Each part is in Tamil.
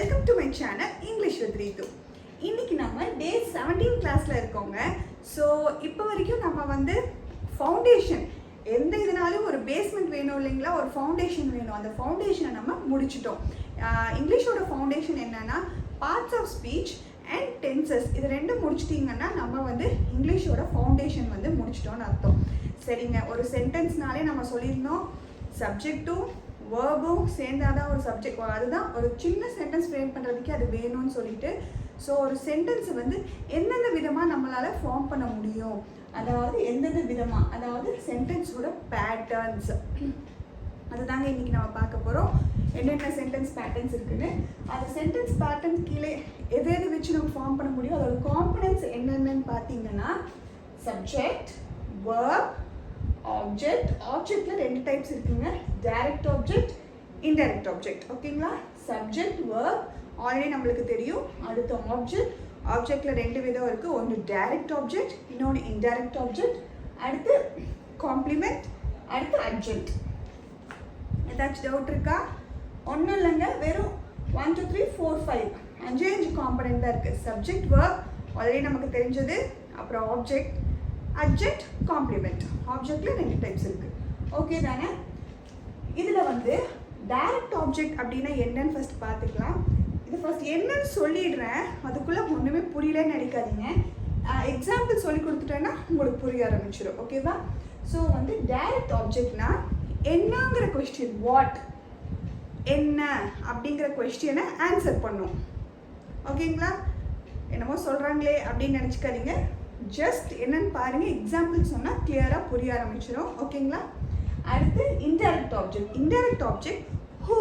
Welcome to my channel English with Ritu. இன்னைக்கு நம்ம டே 17 கிளாஸில் இருக்கோங்க. ஸோ இப்போ வரைக்கும் நம்ம வந்து ஃபவுண்டேஷன் எந்த இதனாலும் ஒரு பேஸ்மெண்ட் வேணும் இல்லைங்களா, ஒரு ஃபவுண்டேஷன் வேணும். அந்த ஃபவுண்டேஷனை நம்ம முடிச்சிட்டோம். இங்கிலீஷோட ஃபவுண்டேஷன் என்னன்னா parts of speech and tenses. இது ரெண்டும் முடிச்சிட்டிங்கன்னா நம்ம வந்து இங்கிலீஷோட ஃபவுண்டேஷன் வந்து முடிச்சிட்டோம்னு அர்த்தம். சரிங்க, ஒரு சென்டென்ஸ்னாலே நம்ம சொல்லியிருந்தோம் சப்ஜெக்டும் வேர்பும் சேர்ந்தாதான் ஒரு சப்ஜெக்ட், அதுதான் ஒரு சின்ன சென்டென்ஸ் ஃப்ரேம் பண்ணுறதுக்கே அது வேணும்னு சொல்லிட்டு. ஸோ ஒரு சென்டென்ஸை வந்து எந்தெந்த விதமாக நம்மளால் ஃபார்ம் பண்ண முடியும், அதாவது எந்தெந்த விதமாக, அதாவது சென்டென்ஸோட பேட்டர்ன்ஸ், அதுதாங்க இன்றைக்கி நம்ம பார்க்க போகிறோம். என்னென்ன சென்டென்ஸ் பேட்டர்ன்ஸ் இருக்குன்னு, அந்த சென்டென்ஸ் பேட்டர்ன்ஸ் கீழே எது எது வச்சு நம்ம ஃபார்ம் பண்ண முடியும், அதோட காம்பனன்ட்ஸ் என்னென்னு பார்த்தீங்கன்னா சப்ஜெக்ட், வேர்ப், ஆப்ஜெக்ட். ஆப்ஜெக்டில் ரெண்டு டைப்ஸ் இருக்குங்க, டைரக்ட் ஆப்ஜெக்ட், இன்டைரக்ட் ஆப்ஜெக்ட். ஓகேங்களா, சப்ஜெக்ட் வேர்ப் ஆல்ரெடி நம்மளுக்கு தெரியும். அடுத்து ஆப்ஜெக்ட், ஆப்ஜெக்டில் ரெண்டு விதம் இருக்குது, ஒன்று டைரக்ட் ஆப்ஜெக்ட், இன்னொன்று இன்டைரக்ட் ஆப்ஜெக்ட். அடுத்து காம்ப்ளிமெண்ட், அடுத்து அட்ஜெக்ட். ஏதாச்சும் டவுட் இருக்கா? ஒன்றும் இல்லைங்க, வெறும் 1 2 3 4 5 5 காம்பனண்ட் தான் இருக்குது. சப்ஜெக்ட் வேர்ப் ஆல்ரெடி நமக்கு தெரிஞ்சது, அப்புறம் ஆப்ஜெக்ட், அட்ஜெக்ட், காம்ப்ளிமெண்ட். ஆப்ஜெக்டில் ரெண்டு டைப்ஸ் இருக்குது. ஓகே தானே? இதில் வந்து டைரக்ட் ஆப்ஜெக்ட் அப்படின்னா என்னன்னு ஃபஸ்ட் பார்த்துக்கலாம். இது ஃபஸ்ட் என்னன்னு சொல்லிடுறேன், அதுக்குள்ளே ஒன்றுமே புரியலன்னு நினைக்காதீங்க. எக்ஸாம்பிள் சொல்லி கொடுத்துட்டேன்னா உங்களுக்கு புரிய ஆரம்பிச்சிடும். ஓகேவா? ஸோ வந்து டைரக்ட் ஆப்ஜெக்ட்னா என்னங்கிற கொஸ்டின், வாட், என்ன அப்படிங்கிற கொஸ்டினை ஆன்சர் பண்ணும். ஓகேங்களா? என்னமோ சொல்கிறாங்களே அப்படின்னு நினச்சிக்காதீங்க, ஜஸ்ட் என்னன்னு பாருங்கள், எக்ஸாம்பிள் சொன்னால் கிளியராக புரிய ஆரம்பிச்சிடும். ஓகேங்களா? அடுத்து indirect object. Indirect object who,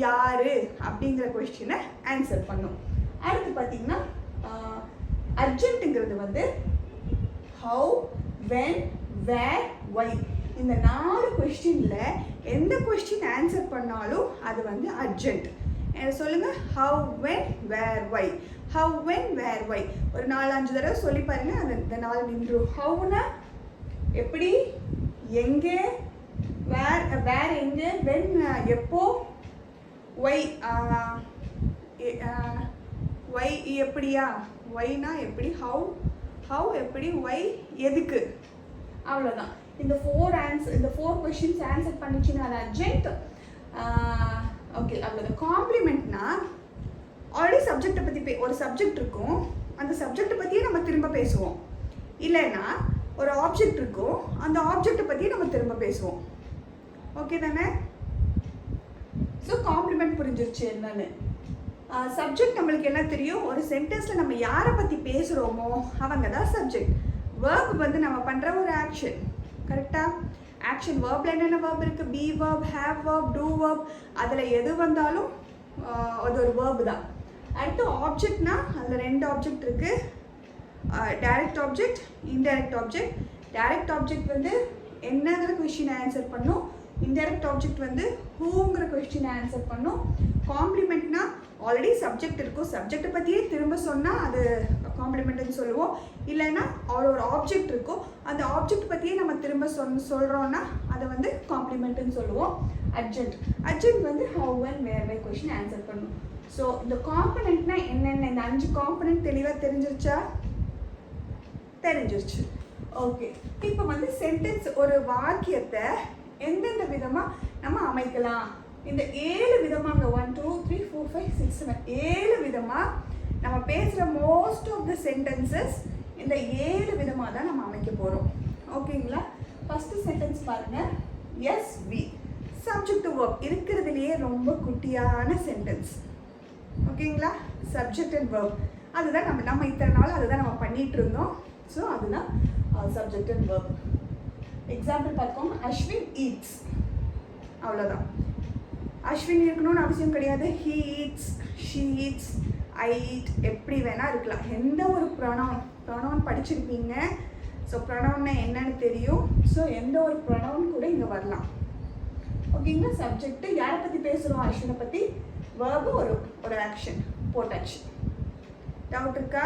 யாரு அப்படிங்கிற கொஸ்டினை ஆன்சர் பண்ணும். அடுத்து பார்த்தீங்கன்னா அர்ஜென்ட்டுங்கிறது வந்து ஹவு, வென், வேர், ஒய். இந்த 4 கொஸ்டினில் எந்த கொஸ்டின் ஆன்சர் பண்ணாலும் அது வந்து அர்ஜென்ட். சொல்லுங்கள், how, when, where, why. How, when, where, why ஒரு 4-5 தடவை சொல்லி பாருங்க, அந்த 4 நின்றும். ஹவுனா எப்படி, எங்கே, வேர், வேர் எங்கே, வென் எப்போ, ஒய் ஒய் எப்படியா, ஒய்னா எப்படி, ஹவ், ஹவ் எப்படி, ஒய் எதுக்கு, அவ்வளோதான். இந்த 4 கொஷின்ஸ் ஆன்சர் பண்ணிச்சுன்னா அது அர்ஜென்ட். ஓகே, அவ்வளோதான். காம்ப்ளிமெண்ட்னா ஆல்ரெடி சப்ஜெக்டை பற்றி ஒரு சப்ஜெக்ட் இருக்கும், அந்த சப்ஜெக்டை பற்றியே நம்ம திரும்ப பேசுவோம். இல்லைன்னா ஒரு ஆப்ஜெக்ட் இருக்கும், அந்த ஆப்ஜெக்டை பற்றியே நம்ம திரும்ப பேசுவோம். ஓகே தானே? ஸோ காம்ப்ளிமெண்ட் புரிஞ்சிருச்சு என்னன்னு. சப்ஜெக்ட் நம்மளுக்கு என்ன தெரியும், ஒரு சென்டென்ஸில் நம்ம யாரை பற்றி பேசுகிறோமோ அவங்க தான் சப்ஜெக்ட். வேர்ப் வந்து நம்ம பண்ணுற ஒரு ஆக்ஷன். கரெக்டாக? ஆக்ஷன் வேர்பில் என்னென்ன வேர்ப் இருக்குது, be verb, have verb, do verb, அதில் எது வந்தாலும் அது ஒரு வேர்பு தான். அடுத்து ஆப்ஜெக்ட்னா அதில் 2 ஆப்ஜெக்ட் இருக்குது, direct object, indirect object. Direct object வந்து என்னங்கிற கொஸ்டின் ஆன்சர் பண்ணும், இன்டைரக்ட் ஆப்ஜெக்ட் வந்து ஹூங்கிற கொஸ்டின் ஆன்சர் பண்ணும். காம்ப்ளிமெண்ட்னா ஆல்ரெடி சப்ஜெக்ட் இருக்கும், சப்ஜெக்டை பற்றியே திரும்ப சொன்னால் அது காம்ப்ளிமெண்ட்னு சொல்லுவோம். இல்லைன்னா ஒரு ஆப்ஜெக்ட் இருக்கும், அந்த ஆப்ஜெக்ட் பற்றியே நம்ம திரும்ப சொல்கிறோன்னா அதை வந்து காம்ப்ளிமெண்ட்னு சொல்லுவோம். அர்ஜென்ட், அர்ஜென்ட் வந்து how, when, where, why question answer பண்ணும். ஸோ இந்த காம்பனண்ட்னா என்னென்ன, இந்த 5 காம்பனண்ட் தெளிவாக தெரிஞ்சிருச்சா? தெரிஞ்சிருச்சு. ஓகே, இப்போ வந்து சென்டென்ஸ், ஒரு வாக்கியத்தை எந்தெந்த விதமாக நம்ம அமைக்கலாம், இந்த 7 விதமாக 1 2 3 4 5 6 7 7 விதமாக நம்ம பேசுகிற மோஸ்ட் ஆஃப் த சென்டென்சஸ் இந்த 7 விதமாக தான் நம்ம அமைக்க போகிறோம். ஓகேங்களா? ஃபஸ்ட்டு சென்டென்ஸ் பாருங்கள், S V. Subject to verb இருக்கிறதுலையே ரொம்ப குட்டியான சென்டென்ஸ். ஓகேங்களா? சப்ஜெக்ட் அண்ட் வேர்ப், அதுதான் நம்ம இத்தனை நாள் அதுதான் நம்ம பண்ணிகிட்டு இருந்தோம். ஸோ அதுதான் சப்ஜெக்ட் அண்ட் வேர்ப். எக்ஸாம்பிள் பார்ப்போம், அஸ்வின் ஈட்ஸ். அவ்வளோதான். அஸ்வின் இருக்கணும்னு அவசியம் கிடையாது, he eats, she eats, I eat, எப்படி வேணால் இருக்கலாம். எந்த ஒரு ப்ரொனவுன் படிச்சிருப்பீங்க, ஸோ ப்ரொனவுன்னா என்னன்னு தெரியும். ஸோ எந்த ஒரு ப்ரொனவுன் கூட இங்கே வரலாம். ஓகேங்களா? சப்ஜெக்ட் யாரை பற்றி பேசுகிறோம், அஸ்வினை பற்றி. வேர்பு ஒரு ஆக்ஷன் போட்டாச்சு. டவுட் இருக்கா?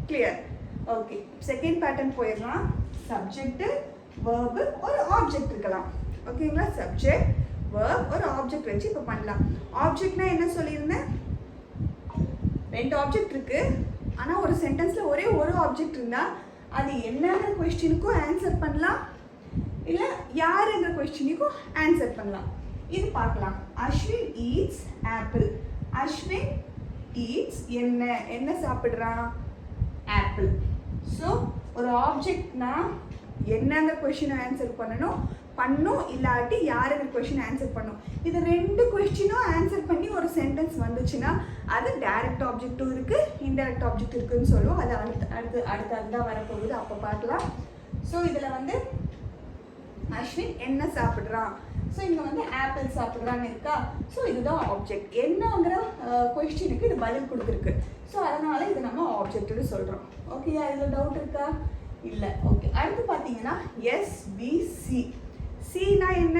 கிளியர்? ஓகே, செகண்ட் பேட்டர்ன் போயிடலாம். சப்ஜெக்ட், வேர்பு, ஒரு ஆப்ஜெக்ட் இருக்கலாம். ஓகேங்களா? சப்ஜெக்ட், வேர்ப், ஒரு ஆப்ஜெக்ட் வச்சு இப்போ பண்ணலாம். ஆப்ஜெக்ட்னா என்ன சொல்லியிருந்தேன், 2 ஆப்ஜெக்ட் இருக்கு, ஆனால் ஒரு சென்டென்ஸில் ஒரே ஒரு ஆப்ஜெக்ட் இருந்தால் அது என்னங்கிற கொஸ்டினுக்கும் ஆன்சர் பண்ணலாம், இல்லை யாருங்கிற கொஸ்டினுக்கும் ஆன்சர் பண்ணலாம். இது பார்க்கலாம். Ashwin eats apple. Ashwin eats என்ன சாப்பிட்றான்? ஆப்பிள். ஸோ ஒரு ஆப்ஜெக்ட்னா என்னங்கிற கொஸ்டினை ஆன்சர் பண்ணும் இல்லாட்டி யாருங்கிற கொஸ்டின் ஆன்சர் பண்ணும். இது 2 கொஸ்டினும் ஆன்சர் பண்ணி ஒரு சென்டென்ஸ் வந்துச்சுன்னா அது டைரக்ட் ஆப்ஜெக்டும் இருக்குது, இன்டைரக்ட் ஆப்ஜெக்ட் இருக்குதுன்னு சொல்லுவோம். அது அடுத்ததான் வரப்போகுது, அப்போ பார்க்கலாம். ஸோ இதில் வந்து அஸ்வின் என்ன சாப்பிட்றான்? ஸோ இங்கே வந்து ஆப்பிள் சாப்பிட்றான்னு இருக்கா. ஸோ இதுதான் ஆப்ஜெக்ட். என்னங்கிற கொஸ்டினுக்கு இது பதில் கொடுத்துருக்கு. ஸோ அதனால் இதை நம்ம ஆப்ஜெக்ட்னு சொல்கிறோம். ஓகேயா? இதில் டவுட் இருக்கா? இல்லை. ஓகே. அடுத்து பார்த்தீங்கன்னா எஸ்பிசி. சினா என்ன?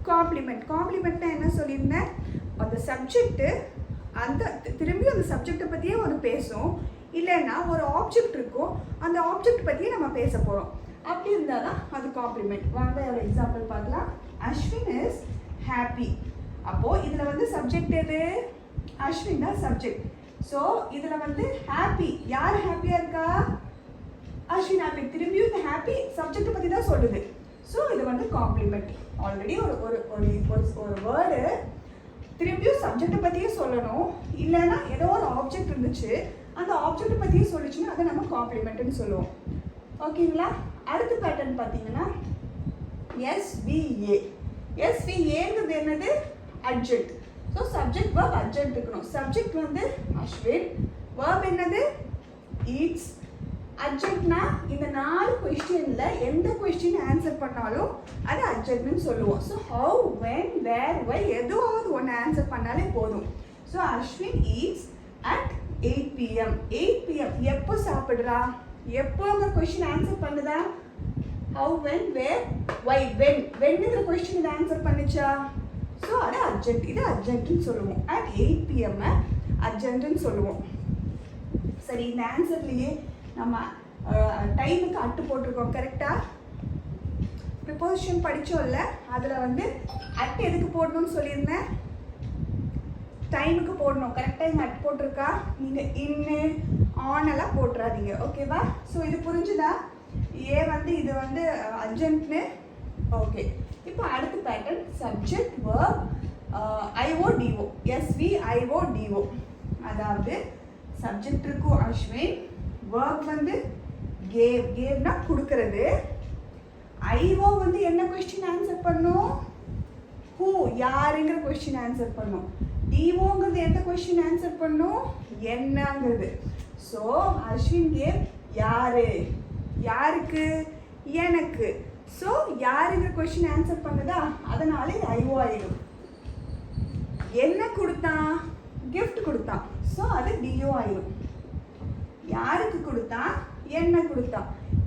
காம்ப்ளிமெண்ட். காம்ப்ளிமெண்ட்னா என்ன சொல்லியிருந்தேன்? அந்த சப்ஜெக்ட்டு திரும்பி அந்த சப்ஜெக்டை பற்றியே ஒரு பேசும், இல்லைன்னா ஒரு ஆப்ஜெக்ட் இருக்கும், அந்த ஆப்ஜெக்ட் பற்றியே நம்ம பேச போகிறோம். அப்படி இருந்தால் தான் அது காம்ப்ளிமெண்ட். வாங்க ஒரு எக்ஸாம்பிள் பார்க்கலாம். Ashwin is happy. அப்போது இதில் வந்து சப்ஜெக்ட் எது? அஸ்வின் தான் சப்ஜெக்ட். ஸோ இதில் வந்து ஹாப்பி, யார் ஹாப்பியாக இருக்கா? அஸ்வின் ஹாப்பி. திரும்பியும் இந்த ஹாப்பி சப்ஜெக்டை பற்றி தான் சொல்லுது. ஸோ இது வந்து காம்ப்ளிமெண்ட். ஆல்ரெடி ஒரு வேர்டு திரும்பியும் சப்ஜெக்டை பற்றியே சொல்லணும், இல்லைன்னா ஏதோ ஒரு ஆப்ஜெக்ட் இருந்துச்சு, அந்த ஆப்ஜெக்டை பற்றியே சொல்லிச்சுன்னா அதை நம்ம காம்ப்ளிமெண்ட்னு சொல்லுவோம். ஓகேங்களா? அடுத்த பேட்டர்ன் பார்த்தீங்கன்னா எஸ்விஏ. எஸ்விஏங்கிறது என்னது? அட்ஜெக்ட். ஸோ சப்ஜெக்ட் வேர்ப் அட்ஜெக்ட் இருக்கணும். சப்ஜெக்ட் வந்து அஸ்வின், வேர்ப் என்னது? ஈட்ஸ். அட்ஜெக்ட்னா இந்த 4 கொஸ்டினில் எந்த கொஸ்டின் ஆன்சர் பண்ணாலும் அது அட்ஜெக்ட்னு சொல்லுவோம். So how, when, where, why எதுவாவது ஒன்று ஆன்சர் பண்ணாலே போதும். So Ashwin eats at 8 PM. 8 PM எப்போ சாப்பிட்றா? எப்போங்க கொஸ்டின் ஆன்சர் பண்ணுதா? How, when, where, why. வென்னுங்கிற கொஸ்டின் இது ஆன்சர் பண்ணிச்சா? ஸோ அது அர்ஜென்ட். இது அர்ஜென்ட்னு சொல்லுவோம். அட் 8 PM அர்ஜென்ட்னு சொல்லுவோம். சரி, இந்த ஆன்சர்லேயே நம்ம டைமுக்கு அட்டு போட்டிருக்கோம். கரெக்டாக ப்ரிப்போசிஷன் படித்தோம்ல, அதில் வந்து அட்டு எதுக்கு போடணும்னு சொல்லியிருந்தேன்? டைமுக்கு போடணும். கரெக்டாக இங்கே அட்டு போட்டிருக்கா? நீங்கள் இன்னு ஆனெல்லாம் போட்டுறாதீங்க. ஓகேவா? ஸோ இது புரிஞ்சுதா? வந்து இது வந்து அர்ஜென்ட்னு. ஓகே. இப்போ அடுத்த பேட்டர்ன் சப்ஜெக்ட் வேர்ப் ஐஓடிஓ. எஸ்விஐஓடிஓ. அதாவது சப்ஜெக்ட் இருக்கும் அஸ்வின், வேர்ப் வந்து கேவ்னா கொடுக்கறது, ஐஓ வந்து என்ன கொஸ்டின் ஆன்சர் பண்ணும்? ஹூ, யாருங்கிற கொஸ்டின் ஆன்சர் பண்ணும். டிஓங்கிறது எந்த கொஸ்டின் ஆன்சர் பண்ணும்? என்னங்கிறது. ஸோ அஸ்வின் கேவ் யாரு? யாருக்கு? எனக்கு. ஸோ யாருங்கிற கொஸ்டின் ஆன்சர் பண்ணுதா? அதனால இது ஐஓ ஆயிடும். என்ன கொடுத்தான்? கிஃப்ட் கொடுத்தான். ஸோ அது டிஓ ஆயிடும். யாருக்கு கொடுத்தா? என்ன கொடுத்தா?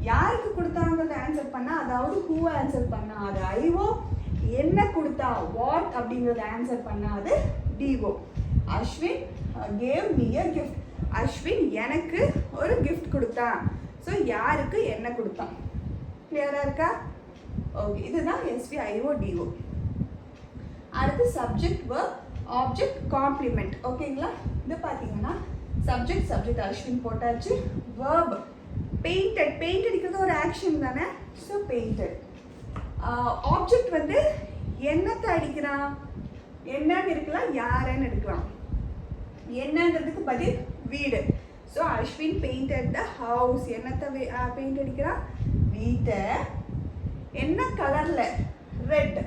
யாருக்கு கொடுத்தாங்கிறத ஆன்சர் பண்ணா, அதாவது ஹூ ஆன்சர் பண்ணா அது ஐஓ. என்ன கொடுத்தா, வாட் அப்படிங்கிறத ஆன்சர் பண்ணா அது DO. Ashwin gave me a gift. Ashwin எனக்கு ஒரு கிஃப்ட் கொடுத்தான். ஸோ யாருக்கு என்ன கொடுத்தான்? கிளியராக இருக்கா? ஓகே. இதுதான் எஸ்விஐஓடிஓ. அடுத்து சப்ஜெக்ட் வேர்ப் ஆப்ஜெக்ட் காம்ப்ளிமெண்ட். ஓகேங்களா? இது பார்த்தீங்கன்னா சப்ஜெக்ட் அஸ்வின் போட்டாச்சு. Verb painted. பெயிண்ட் அடிக்கிறது ஒரு ஆக்ஷன் தானே. So painted. ஆப்ஜெக்ட் வந்து என்னத்தை அடிக்கிறான்? என்னன்னு இருக்கலாம், யாருன்னு எடுக்கலாம். என்னங்கிறதுக்கு பதில் வீடு. So Ashwin painted the house. என்னத்தை பெயிண்ட் அடிக்கிறான்? வீட்டை. என்ன கலரில்? ரெட்.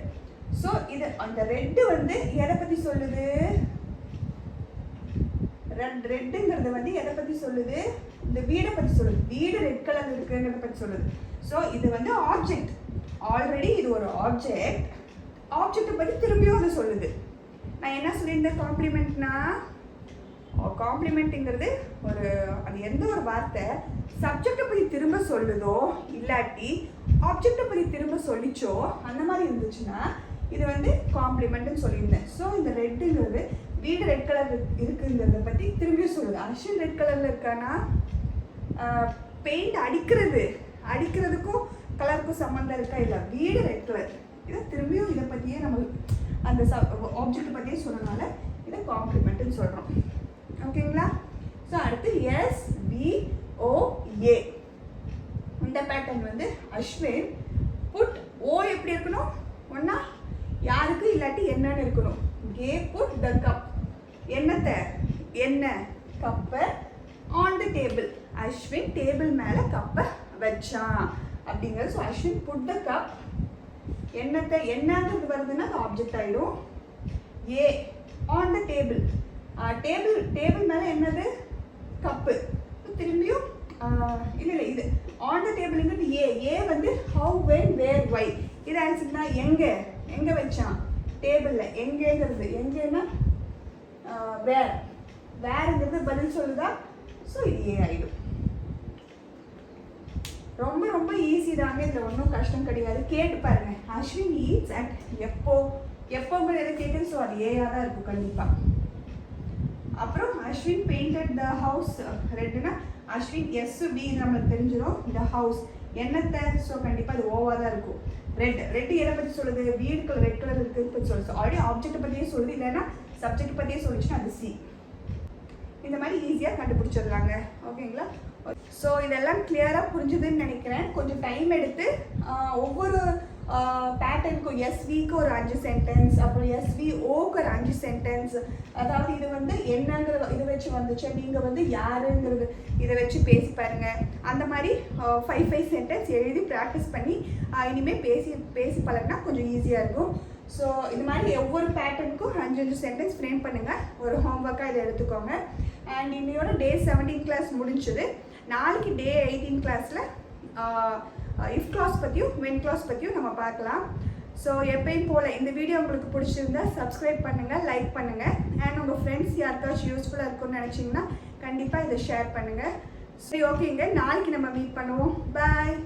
ஸோ இது அந்த ரெட்டு வந்து எதை பற்றி சொல்லுது? ரெட்டுங்கிறது வந்து எதை பற்றி சொல்லுது? இந்த வீடை பற்றி சொல்லுது. வீடு ரெட் கலர் இருக்குங்கிறத பற்றி சொல்லுது. ஸோ இது வந்து ஆப்ஜெக்ட். ஆல்ரெடி இது ஒரு ஆப்ஜெக்ட். ஆப்ஜெக்டை பற்றி திரும்பியும் அது சொல்லுது. நான் என்ன சொல்லியிருந்தேன்? காம்ப்ளிமெண்ட்னா, காம்ப்ளிமெண்ட்டுங்கிறது அது எந்த ஒரு வார்த்தை சப்ஜெக்டை பற்றி திரும்ப சொல்லுதோ இல்லாட்டி ஆப்ஜெக்டை பற்றி திரும்ப சொல்லிச்சோ அந்த மாதிரி இருந்துச்சுன்னா இது வந்து காம்ப்ளிமெண்ட்னு சொல்லியிருந்தேன். ஸோ இந்த ரெட்டுங்கிறது வீடு ரெட் கலர் இருக்குங்கிறத பற்றி திரும்பியும் சொல்லுது. அஸ்வின் ரெட் கலரில் இருக்கானா? பெயிண்ட் அடிக்கிறதுக்கும் கலருக்கும் சம்மந்தம் இருக்கா? இல்லை. வீடு ரெட் கலர். இதை திரும்பியும் இதை பற்றியே நம்ம அந்த ஆப்ஜெக்டை பற்றியே சொன்னனால இதை காம்ப்ளிமெண்ட்டுன்னு சொல்கிறோம். ஓகேங்களா? ஸோ அடுத்து SVOA. இந்த பேட்டர்ன் வந்து அஸ்வின் புட் ஓ எப்படி இருக்கணும், ஒன்னா யாருக்கு இல்லாட்டி என்னன்னு இருக்கணும். கே புட் த கப், என்னத்தை என்ன கப்பை on the table, Ashwin table மேலே கப்பை வச்சான் அப்படிங்கிறது. So Ashwin put the cup, என்னத்தை என்னங்கிறது வருதுன்னா அது ஆப்ஜெக்ட் ஆகிடும். A on the table, table மேலே என்னது கப்பு. திரும்பியும் இல்லை இது ஆன் த டேபிள்ங்கிறது ஏ வந்து ஹவு வென் வேர் வை. இது ஆன்சர்னா எங்கே வச்சான் டேபிளில், எங்கேங்கிறது எங்கேன்னா வேறுங்கிறது பதில் சொல்லுதா. ஸோ இது ஏ ஆகிடும். ரொம்ப ரொம்ப ஈஸி தாங்க, இதில் ஒன்றும் கஷ்டம் கிடையாது. கேட்டு பாருங்க. அஸ்வின் ஈட்ஸ் அட் எப்போங்கிற எதை கேட்குது. ஸோ அது ஏயாக தான் இருக்கும் கண்டிப்பாக. அப்புறம் அஸ்வின் பெயிண்டட் த ஹவுஸ் ரெட்னா அஸ்வின் SB நம்மளுக்கு தெரிஞ்சிடும். த ஹவுஸ் என்னத்தை, ஸோ கண்டிப்பாக அது ஓவாக தான் இருக்கும். ரெட் எதை பற்றி சொல்லுது, வீடு கலர் ரெட் கலர் இருக்குன்னு பற்றி சொல்லுது. ஆல்ரெடி ஆப்ஜெக்டை பற்றியே சொல்லுது, இல்லைன்னா சப்ஜெக்ட் பற்றியே சொல்லிச்சுன்னா அது சி. இந்த மாதிரி ஈஸியாக கண்டுபிடிச்சிடலாங்க. ஓகேங்களா? ஸோ இதெல்லாம் கிளியராக புரிஞ்சுதுன்னு நினைக்கிறேன். கொஞ்சம் டைம் எடுத்து ஒவ்வொரு பேட்டர்னுக்கும் SVக்கு ஒரு 5 சென்டென்ஸ், அப்புறம் SVOக்கு ஒரு 5 சென்டென்ஸ். அதாவது இது வந்து என்னங்கிற இதை வச்சு வந்துச்சு, நீங்கள் வந்து யாருங்கிறது இதை வச்சு பேசி பாருங்க. அந்த மாதிரி 5 சென்டென்ஸ் எழுதி ப்ராக்டிஸ் பண்ணி இனிமேல் பேசி பழகினா கொஞ்சம் ஈஸியாக இருக்கும். ஸோ இது மாதிரி ஒவ்வொரு பேட்டர்னுக்கும் 5 சென்டென்ஸ் ஃப்ரேம் பண்ணுங்கள். ஒரு ஹோம்ஒர்க்காக இதை எடுத்துக்கோங்க. அண்ட் இன்னையோட டே 17 கிளாஸ் முடிஞ்சது. நாளைக்கு டே 18 கிளாஸில் இஃப் கிளாஸ் பற்றியும் வென் கிளாஸ் பற்றியும் நம்ம பார்க்கலாம். ஸோ எப்பயும் போல் இந்த வீடியோ உங்களுக்கு பிடிச்சிருந்தா சப்ஸ்கிரைப் பண்ணுங்கள், லைக் பண்ணுங்கள். அண்ட் உங்கள் ஃப்ரெண்ட்ஸ் யாருக்காச்சும் யூஸ்ஃபுல்லாக இருக்கும்னு நினச்சிங்கன்னா கண்டிப்பாக இதை ஷேர் பண்ணுங்கள். சரி, ஓகேங்க, நாளைக்கு நம்ம மீட் பண்ணுவோம். பாய்.